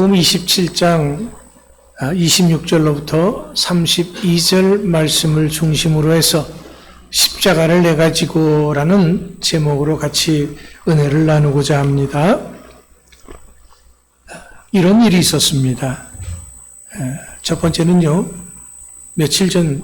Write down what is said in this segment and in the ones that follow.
마태복음 27장 26절로부터 32절 말씀을 중심으로 해서 십자가를 내가 지고라는 제목으로 같이 은혜를 나누고자 합니다. 이런 일이 있었습니다. 첫 번째는요, 며칠 전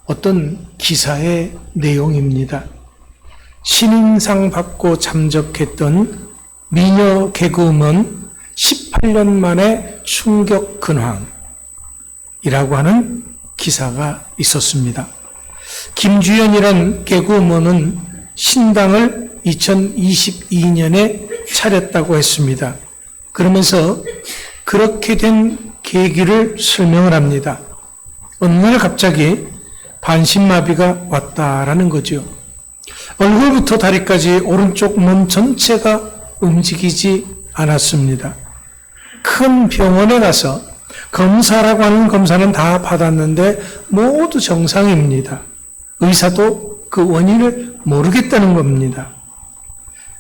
어떤 기사의 내용입니다. 신인상 받고 참석했던 미녀 개그우먼 18년 만에 충격 근황이라고 하는 기사가 있었습니다. 김주연이란 개그우먼은 신당을 2022년에 차렸다고 했습니다. 그러면서 그렇게 된 계기를 설명을 합니다. 어느 날 갑자기 반신마비가 왔다라는 거죠. 얼굴부터 다리까지 오른쪽 몸 전체가 움직이지 않았습니다. 큰 병원에 가서 검사라고 하는 검사는 다 받았는데 모두 정상입니다. 의사도 그 원인을 모르겠다는 겁니다.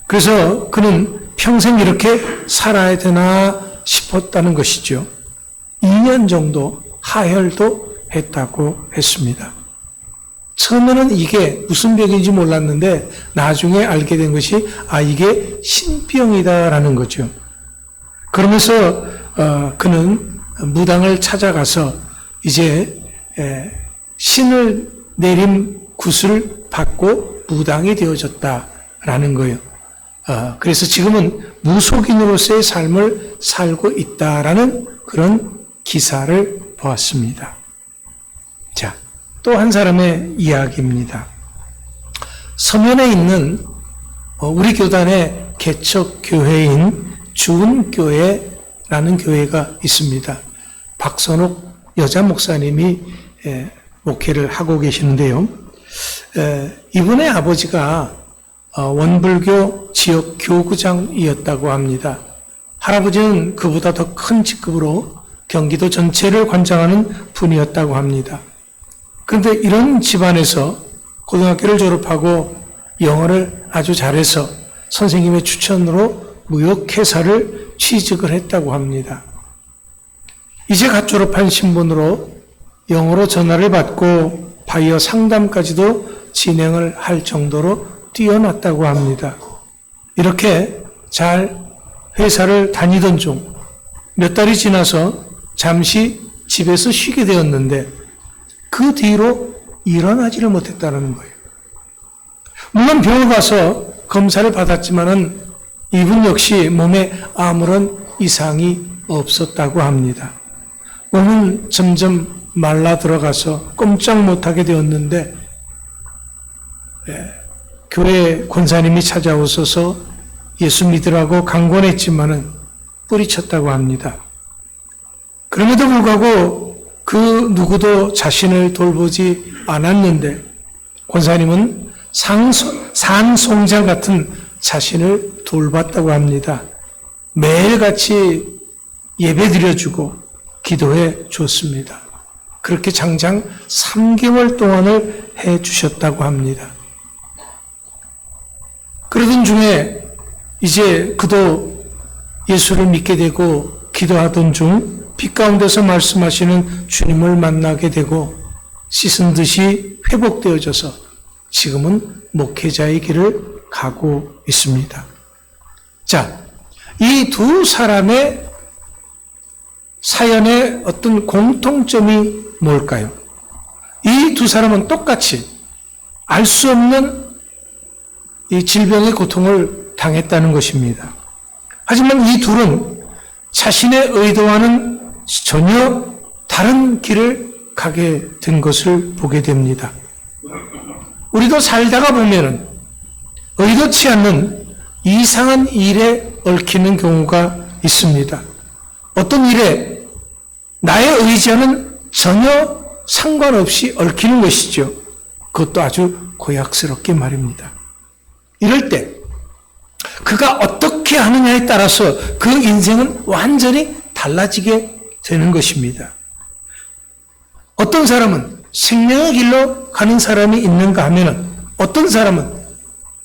그래서 그는 평생 이렇게 살아야 되나 싶었다는 것이죠. 2년 정도 하혈도 했다고 했습니다. 처음에는 이게 무슨 병인지 몰랐는데 나중에 알게 된 것이 이게 신병이다라는 거죠. 그러면서 그는 무당을 찾아가서 이제 신을 내린 굿을 받고 무당이 되어졌다라는 거예요. 그래서 지금은 무속인으로서의 삶을 살고 있다라는 그런 기사를 보았습니다. 자, 또 한 사람의 이야기입니다. 서면에 있는 우리 교단의 개척교회인 주은교회라는 교회가 있습니다. 박선옥 여자 목사님이 목회를 하고 계시는데요. 이분의 아버지가 원불교 지역 교구장이었다고 합니다. 할아버지는 그보다 더 큰 직급으로 경기도 전체를 관장하는 분이었다고 합니다. 그런데 이런 집안에서 고등학교를 졸업하고 영어를 아주 잘해서 선생님의 추천으로 무역회사를 취직을 했다고 합니다. 이제 갓 졸업한 신분으로 영어로 전화를 받고 바이어 상담까지도 진행을 할 정도로 뛰어났다고 합니다. 이렇게 잘 회사를 다니던 중 몇 달이 지나서 잠시 집에서 쉬게 되었는데 그 뒤로 일어나지를 못했다는 거예요. 물론 병원 가서 검사를 받았지만은 이분 역시 몸에 아무런 이상이 없었다고 합니다. 몸은 점점 말라 들어가서 꼼짝 못하게 되었는데 교회 권사님이 찾아오셔서 예수 믿으라고 강권했지만은 뿌리쳤다고 합니다. 그럼에도 불구하고 그 누구도 자신을 돌보지 않았는데 권사님은 산송장 같은 자신을 돌봤다고 합니다. 매일같이 예배 드려주고 기도해 줬습니다. 그렇게 장장 3개월 동안을 해 주셨다고 합니다. 그러던 중에 이제 그도 예수를 믿게 되고 기도하던 중 빛 가운데서 말씀하시는 주님을 만나게 되고 씻은 듯이 회복되어져서 지금은 목회자의 길을 가고 있습니다. 자, 이 두 사람의 사연의 어떤 공통점이 뭘까요? 이 두 사람은 똑같이 알 수 없는 이 질병의 고통을 당했다는 것입니다. 하지만 이 둘은 자신의 의도와는 전혀 다른 길을 가게 된 것을 보게 됩니다. 우리도 살다가 보면은 의도치 않는 이상한 일에 얽히는 경우가 있습니다. 어떤 일에 나의 의지와는 전혀 상관없이 얽히는 것이죠. 그것도 아주 고약스럽게 말입니다. 이럴 때 그가 어떻게 하느냐에 따라서 그 인생은 완전히 달라지게 되는 것입니다. 어떤 사람은 생명의 길로 가는 사람이 있는가 하면은 어떤 사람은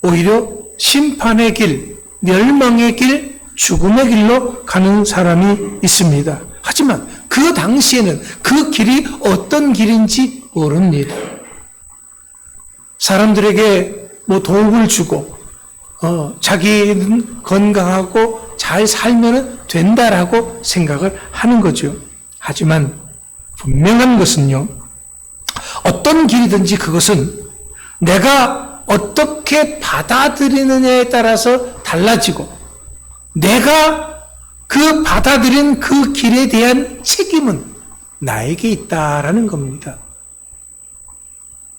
오히려 심판의 길, 멸망의 길, 죽음의 길로 가는 사람이 있습니다. 하지만 그 당시에는 그 길이 어떤 길인지 모릅니다. 사람들에게 도움을 주고 자기는 건강하고 잘 살면 된다라고 생각을 하는 거죠. 하지만 분명한 것은요, 어떤 길이든지 그것은 내가 어떻게 받아들이느냐에 따라서 달라지고, 내가 그 받아들인 그 길에 대한 책임은 나에게 있다라는 겁니다.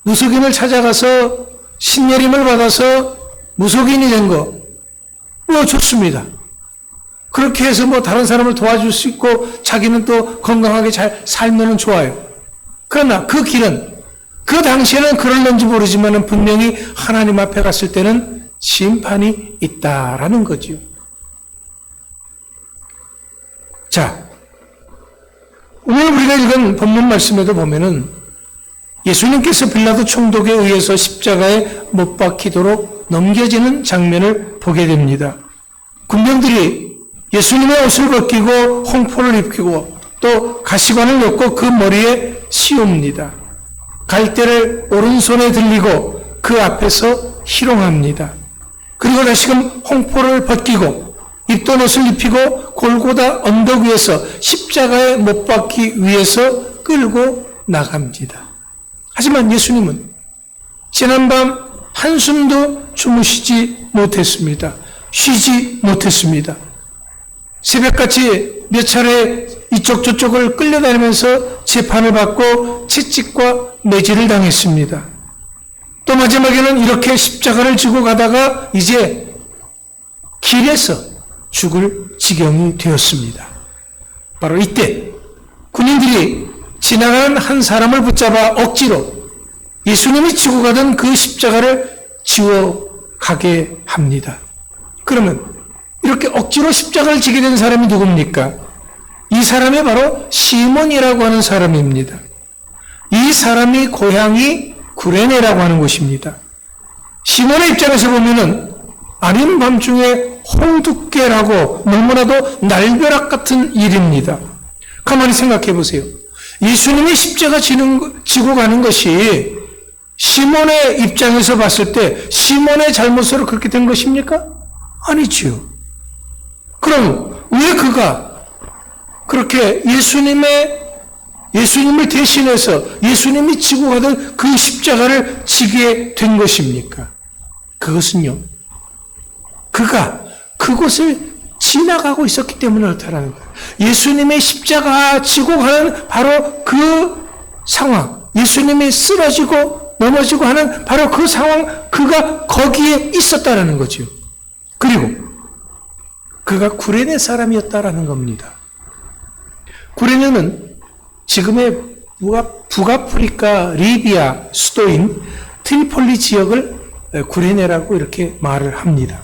무속인을 찾아가서 신내림을 받아서 무속인이 된 거, 좋습니다. 그렇게 해서 다른 사람을 도와줄 수 있고 자기는 또 건강하게 잘 살면 좋아요. 그러나 그 길은 그 당시에는 그럴는지 모르지만 분명히 하나님 앞에 갔을 때는 심판이 있다라는 거지요. 자, 오늘 우리가 읽은 본문 말씀에도 보면은 예수님께서 빌라도 총독에 의해서 십자가에 못 박히도록 넘겨지는 장면을 보게 됩니다. 군병들이 예수님의 옷을 벗기고 홍포를 입히고 또 가시관을 엮고 그 머리에 씌웁니다. 갈대를 오른손에 들리고 그 앞에서 희롱합니다. 그리고 다시금 홍포를 벗기고 입던 옷을 입히고 골고다 언덕 위에서 십자가에 못 박기 위해서 끌고 나갑니다. 하지만 예수님은 지난밤 한숨도 주무시지 못했습니다. 쉬지 못했습니다. 새벽같이 몇 차례 이쪽 저쪽을 끌려다니면서 재판을 받고 채찍과 매질을 당했습니다. 또 마지막에는 이렇게 십자가를 지고 가다가 이제 길에서 죽을 지경이 되었습니다. 바로 이때 군인들이 지나가는 한 사람을 붙잡아 억지로 예수님이 지고 가던 그 십자가를 지워 가게 합니다. 그러면 이렇게 억지로 십자가를 지게 된 사람이 누굽니까? 이 사람이 바로 시몬이라고 하는 사람입니다. 이 사람이 고향이 구레네라고 하는 곳입니다. 시몬의 입장에서 보면은 아닌 밤중에 홍두깨라고 너무나도 날벼락 같은 일입니다. 가만히 생각해 보세요. 예수님이 십자가 지고 가는 것이 시몬의 입장에서 봤을 때 시몬의 잘못으로 그렇게 된 것입니까? 아니지요. 그럼 왜 그가 그렇게 예수님을 대신해서 예수님이 지고 가던 그 십자가를 지게 된 것입니까? 그것은요, 그가 그곳을 지나가고 있었기 때문에 그렇다는 거예요. 예수님의 십자가 지고 가는 바로 그 상황, 예수님이 쓰러지고 넘어지고 하는 바로 그 상황, 그가 거기에 있었다라는 거죠. 그리고 그가 구레네 사람이었다라는 겁니다. 구레네는 지금의 북아프리카 리비아 수도인 트리폴리 지역을 구레네라고 이렇게 말을 합니다.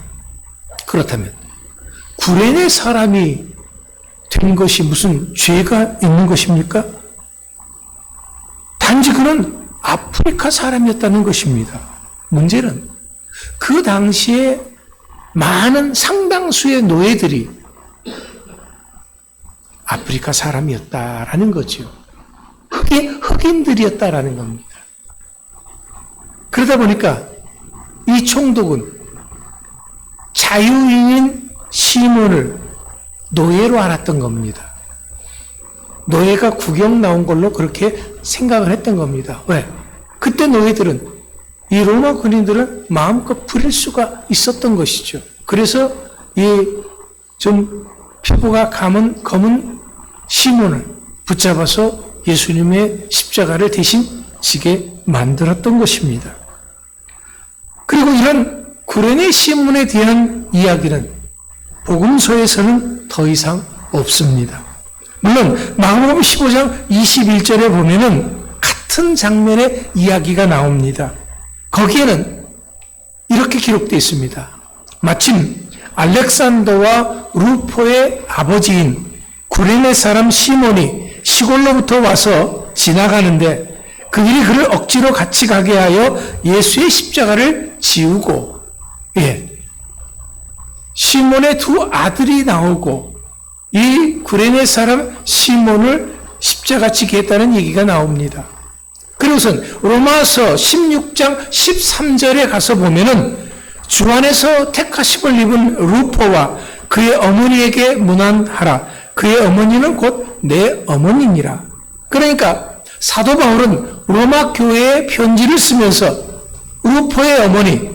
그렇다면 구레네 사람이 된 것이 무슨 죄가 있는 것입니까? 단지 그는 아프리카 사람이었다는 것입니다. 문제는 그 당시에 많은 상당수의 노예들이 아프리카 사람이었다라는 거죠. 흑인들이었다라는 겁니다. 그러다 보니까 이 총독은 자유인인 시몬을 노예로 알았던 겁니다. 노예가 구경 나온 걸로 그렇게 생각을 했던 겁니다. 왜? 그때 노예들은, 이 로마 군인들은 마음껏 부릴 수가 있었던 것이죠. 그래서 이 좀 피부가 검은 시몬을 붙잡아서 예수님의 십자가를 대신 지게 만들었던 것입니다. 그리고 이런 구레네 시몬에 대한 이야기는 복음서에서는 더 이상 없습니다. 물론 마가복음 15장 21절에 보면은 같은 장면의 이야기가 나옵니다. 거기에는 이렇게 기록되어 있습니다. 마침 알렉산더와 루포의 아버지인 구레네 사람 시몬이 시골로부터 와서 지나가는데 그들이 그를 억지로 같이 가게 하여 예수의 십자가를 지우고, 시몬의 두 아들이 나오고 이 구레네 사람 시몬을 십자가 지게 했다는 얘기가 나옵니다. 그리고선 로마서 16장 13절에 가서 보면은 주 안에서 택하심을 입은 루포와 그의 어머니에게 문안하라. 그의 어머니는 곧 내 어머니니라. 그러니까 사도 바울은 로마 교회에 편지를 쓰면서 루포의 어머니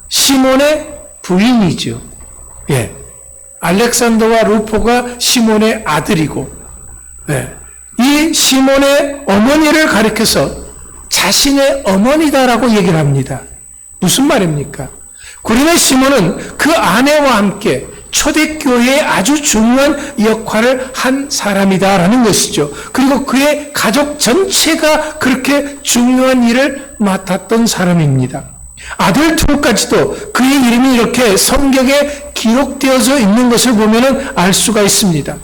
시몬의 부인이죠. 예, 알렉산더와 루포가 시몬의 아들이고, 예, 이 시몬의 어머니를 가리켜서 자신의 어머니다라고 얘기를 합니다. 무슨 말입니까? 구레네 시몬은 그 아내와 함께 초대교회의 아주 중요한 역할을 한 사람이다라는 것이죠. 그리고 그의 가족 전체가 그렇게 중요한 일을 맡았던 사람입니다. 아들 둘까지도 그의 이름이 이렇게 성경에 기록되어져 있는 것을 보면 알 수가 있습니다.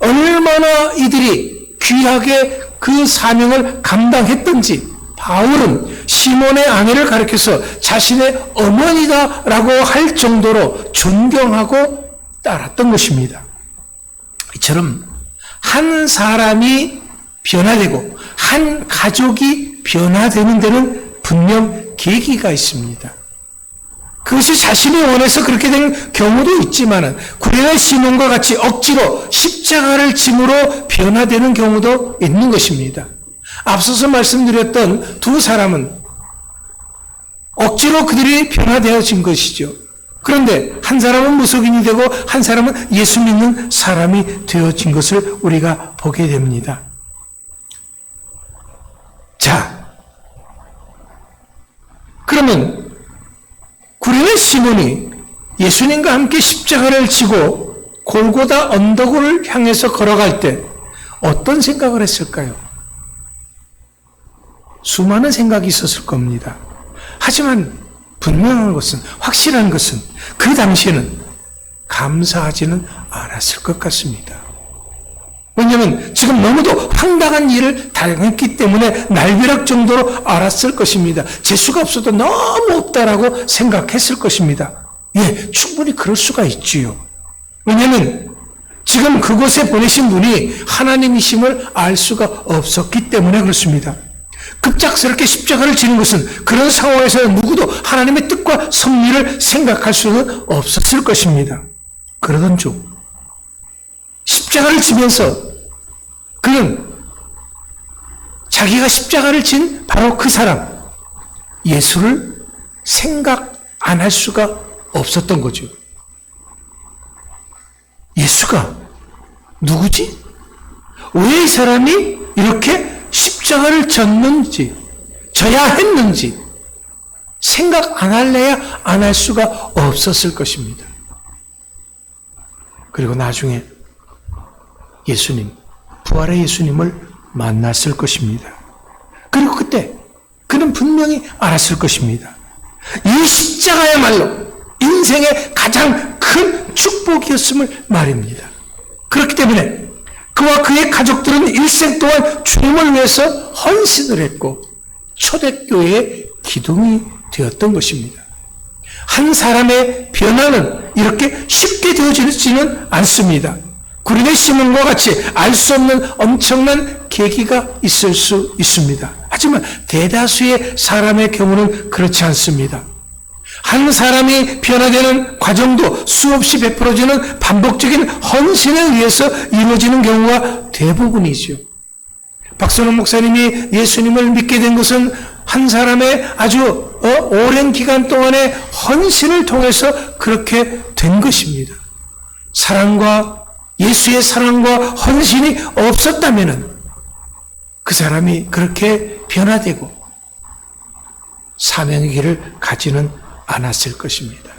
얼마나 이들이 귀하게 그 사명을 감당했던지 바울은 시몬의 아내를 가리켜서 자신의 어머니다라고 할 정도로 존경하고 따랐던 것입니다. 이처럼 한 사람이 변화되고 한 가족이 변화되는 데는 분명 계기가 있습니다. 그것이 자신이 원해서 그렇게 된 경우도 있지만 구레네 시몬과 같이 억지로 십자가를 짐으로 변화되는 경우도 있는 것입니다. 앞서서 말씀드렸던 두 사람은 억지로 그들이 변화되어진 것이죠. 그런데 한 사람은 무속인이 되고 한 사람은 예수 믿는 사람이 되어진 것을 우리가 보게 됩니다. 자, 그러면 구레네 시몬이 예수님과 함께 십자가를 지고 골고다 언덕을 향해서 걸어갈 때 어떤 생각을 했을까요? 수많은 생각이 있었을 겁니다. 하지만 분명한 것은, 확실한 것은 그 당시에는 감사하지는 않았을 것 같습니다. 왜냐하면 지금 너무도 황당한 일을 당했기 때문에 날벼락 정도로 알았을 것입니다. 재수가 없어도 너무 없다라고 생각했을 것입니다. 예, 충분히 그럴 수가 있지요. 왜냐하면 지금 그곳에 보내신 분이 하나님이심을 알 수가 없었기 때문에 그렇습니다. 급작스럽게 십자가를 지는 것은 그런 상황에서 누구도 하나님의 뜻과 섭리를 생각할 수는 없었을 것입니다. 그러던 중 십자가를 지면서 그는 자기가 십자가를 진 바로 그 사람 예수를 생각 안 할 수가 없었던 거죠. 예수가 누구지? 왜 이 사람이 이렇게 십자가를 졌는지, 져야 했는지 생각 안 할래야 안 할 수가 없었을 것입니다. 그리고 나중에 예수님, 부활의 예수님을 만났을 것입니다. 그리고 그때 그는 분명히 알았을 것입니다. 이 십자가야말로 인생의 가장 큰 축복이었음을 말입니다. 그렇기 때문에 그와 그의 가족들은 일생 동안 주님을 위해서 헌신을 했고 초대교회의 기둥이 되었던 것입니다. 한 사람의 변화는 이렇게 쉽게 되어지지는 않습니다. 구레네 시몬과 같이 알 수 없는 엄청난 계기가 있을 수 있습니다. 하지만 대다수의 사람의 경우는 그렇지 않습니다. 한 사람이 변화되는 과정도 수없이 베풀어지는 반복적인 헌신에 의해서 이루어지는 경우가 대부분이죠. 박선원 목사님이 예수님을 믿게 된 것은 한 사람의 아주 오랜 기간 동안의 헌신을 통해서 그렇게 된 것입니다. 사랑과 예수의 사랑과 헌신이 없었다면 그 사람이 그렇게 변화되고 사명의 길을 가지는 않았을 것입니다.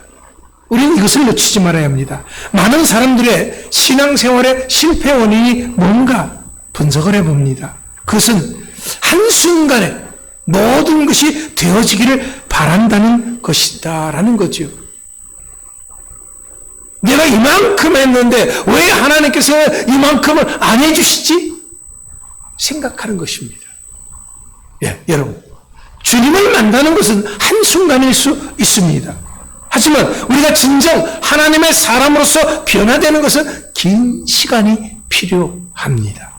우리는 이것을 놓치지 말아야 합니다. 많은 사람들의 신앙생활의 실패 원인이 뭔가 분석을 해봅니다. 그것은 한순간에 모든 것이 되어지기를 바란다는 것이다라는 거죠. 내가 이만큼 했는데 왜 하나님께서 이만큼을 안 해주시지? 생각하는 것입니다. 예, 여러분. 주님을 만나는 것은 한순간일 수 있습니다. 하지만 우리가 진정 하나님의 사람으로서 변화되는 것은 긴 시간이 필요합니다.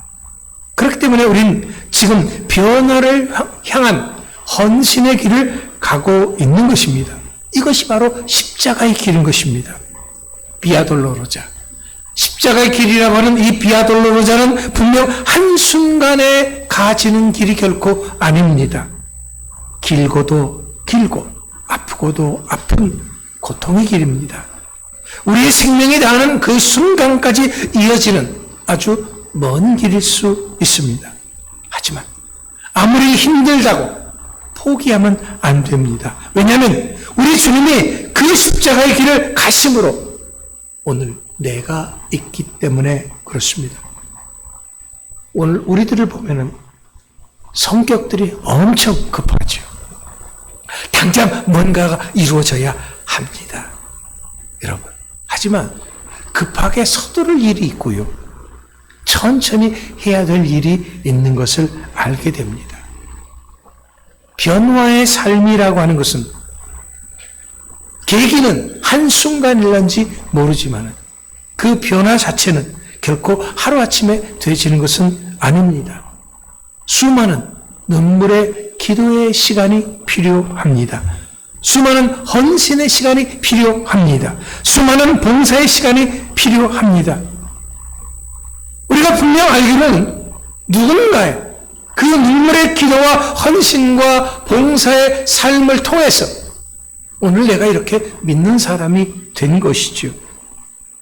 그렇기 때문에 우리는 지금 변화를 향한 헌신의 길을 가고 있는 것입니다. 이것이 바로 십자가의 길인 것입니다. 비아 돌로로자. 십자가의 길이라고 하는 이 비아 돌로로자는 분명 한순간에 가지는 길이 결코 아닙니다. 길고도 길고 아프고도 아픈 고통의 길입니다. 우리의 생명이 다하는 그 순간까지 이어지는 아주 먼 길일 수 있습니다. 하지만 아무리 힘들다고 포기하면 안 됩니다. 왜냐하면 우리 주님이 그 십자가의 길을 가심으로 오늘 내가 있기 때문에 그렇습니다. 오늘 우리들을 보면은 성격들이 엄청 급하죠. 당장 뭔가가 이루어져야 합니다. 여러분, 하지만 급하게 서두를 일이 있고요. 천천히 해야 될 일이 있는 것을 알게 됩니다. 변화의 삶이라고 하는 것은 계기는 한순간일런지 모르지만 그 변화 자체는 결코 하루아침에 되지는 것은 아닙니다. 수많은 눈물의 기도의 시간이 필요합니다. 수많은 헌신의 시간이 필요합니다. 수많은 봉사의 시간이 필요합니다. 우리가 분명 알기로는 누군가의 그 눈물의 기도와 헌신과 봉사의 삶을 통해서 오늘 내가 이렇게 믿는 사람이 된 것이죠.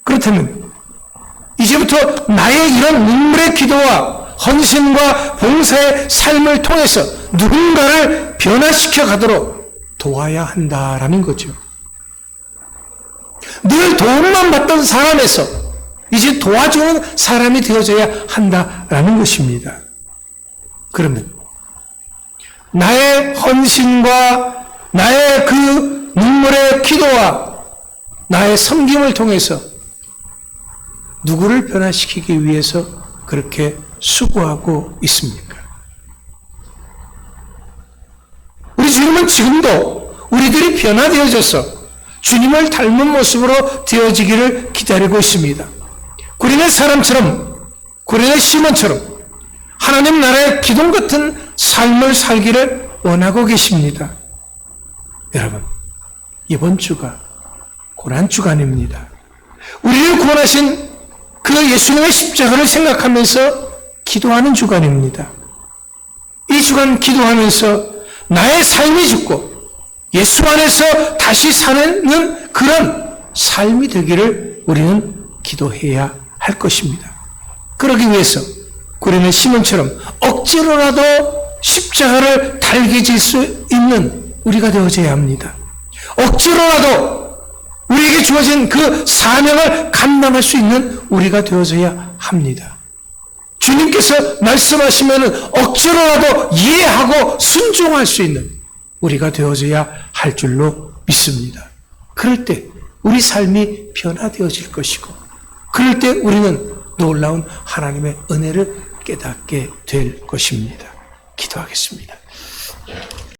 그렇다면 이제부터 나의 이런 눈물의 기도와 헌신과 봉사의 삶을 통해서 누군가를 변화시켜 가도록 도와야 한다라는 거죠. 늘 도움만 받던 사람에서 이제 도와주는 사람이 되어져야 한다라는 것입니다. 그러면 나의 헌신과 나의 그 눈물의 기도와 나의 섬김을 통해서 누구를 변화시키기 위해서 그렇게 수고하고 있습니까? 우리 주님은 지금도 우리들이 변화되어져서 주님을 닮은 모습으로 되어지기를 기다리고 있습니다. 구레네 사람처럼, 구레네 시몬처럼 하나님 나라의 기둥 같은 삶을 살기를 원하고 계십니다. 여러분, 이번 주가 고난주간입니다. 우리를 구원하신 그 예수님의 십자가를 생각하면서 기도하는 주간입니다. 이 주간 기도하면서 나의 삶이 죽고 예수 안에서 다시 사는 그런 삶이 되기를 우리는 기도해야 할 것입니다. 그러기 위해서 구레네 시몬처럼 억지로라도 십자가를 달게 질 수 있는 우리가 되어져야 합니다. 억지로라도 우리에게 주어진 그 사명을 감당할 수 있는 우리가 되어져야 합니다. 주님께서 말씀하시면 억지로라도 이해하고 순종할 수 있는 우리가 되어져야 할 줄로 믿습니다. 그럴 때 우리 삶이 변화되어질 것이고, 그럴 때 우리는 놀라운 하나님의 은혜를 깨닫게 될 것입니다. 기도하겠습니다.